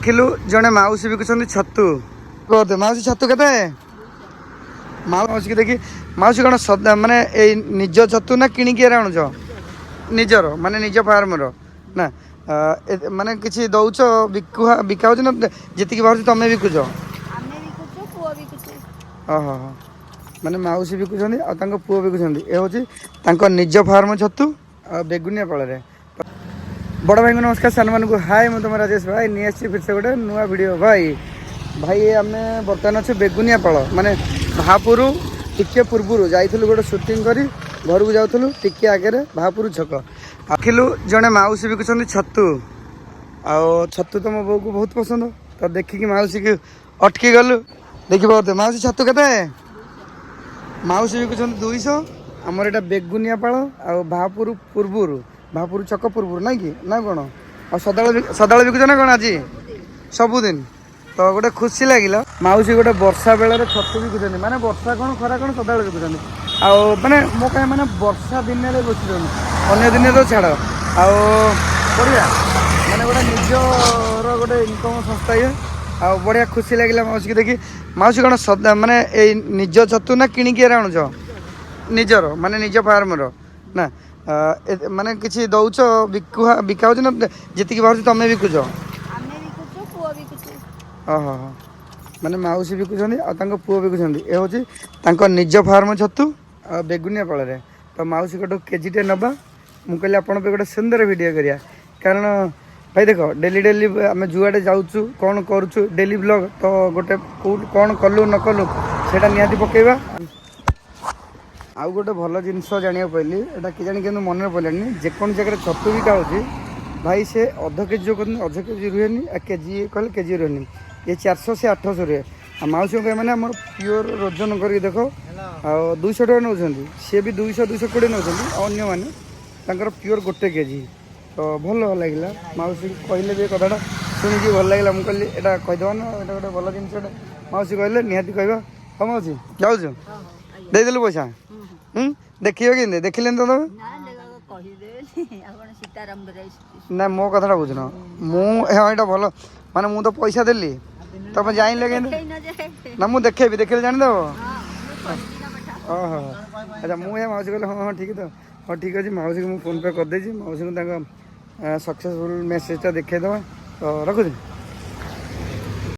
आखिलु जड़े मौसी बिकुंट छतु कहते मौसी छतु के मौसी की देखी मौसी कौन सदा माने निज छतु ना किणिकी आणुच निजर माने निज फार्म ना माने किसी दौच बिका ना जी बाहर तुम बिकुच ओहो माने मौसी बिकुंट आ पुओ बिकुंट ये हूँ निज फार्म छतु आ बेगुनिया पाल बड़ भाई को नमस्कार सान मान को हाय मैं तुम राजेश भाई नहीं आसी फिर से गोटे नुआ वीडियो भाई भाई आम बर्तमान अच्छे बेगुनिया पाल माने भापुर टिके पूर्व जाइलु गोटे सुटिंग करी घर को जाऊँ टिके आगे भापुर छक आखिलु जड़े मौसी बिकुंट छतु छतु तो मो बो को बहुत पसंद तो देखिकी मौसी की अटकी गलु देखी पाते मौसी छतु के मौसी बिकुंट 200 आमर एटा बेगुनिया पाल आ भापुर पूर्व भापुर छक पूर्व ना कि ना कौन आ सदा बिकुच ना कौन आज सबुदिन तो गोटे खुशी लगिला मौसी गोटे वर्षा बेल छतु बिकुं माने वर्षा कौन खरा कौन सदा बिकुं आने मो कहीं मैंने वर्षा दिन में बचुन अन्य दिन तो छाड़ बढ़िया माने गोटे निजर गोटे इनकम संस्था ये आ बढ़िया खुशी लगिला मौसी की देखी मौसी कौन सदा माने निज छतु ना किणिकी आणुच निजर माने निज फार्म ना माने किसी दौच बिका ना जी बाहर तुम बिकुच ओहो माने मौसी बिकुंट आ पुओ बिकुंट ये हूँ निज फार्म छतु आ बेगुनिया पाल तो मौसी कटू केजीटे नवा मुझे कहली आप गोटे सुंदर वीडियो करिया कारण भाई देख डेली डेली आम जुआडे जाऊँ कौन करुँ डेली ब्लॉग तो गोटे कौन कलु न कलु से निहाती पकेबा आउ गोटे भल जिनस जाना पाइली एटा कि जानी कि मन पड़ानी जेको जगह छतु बिका हो भाई से अध के जी कहते अध के जी रुहेनी केजी कहले केजी रुहेनी ये 400 से 800 रुहे आ मौसी कहे मैंने आम प्योर रोजन कर देख आ 200 टका नौ सी भी 200-220 नौ अन्य मैंने प्योर गोटे केजी तो भल लगे मौसी कहले भी कथा शुणिकी भल लगे मुझे कहली यहाँ कहीदेव ना ये गोटे भल जिन मौसी कहले निहाती कहवा हाँ मौसी जाऊँ देदेलु पैसा देखिए कि देखिले तो तुम ना मो कथा बुझुन मुझे भल माने मु तो पैसा देली तुम जान ना मुझे देखेबी देखिले जानीदेव ओहो अच्छा मुझे मौसी कहले हाँ हाँ ठीक है तो हाँ ठीक अच्छे मौसी को मुझे फोन पे कर देছি मौसी को सक्सेसफुल मेसेजटा देखा तो रखुच्छी।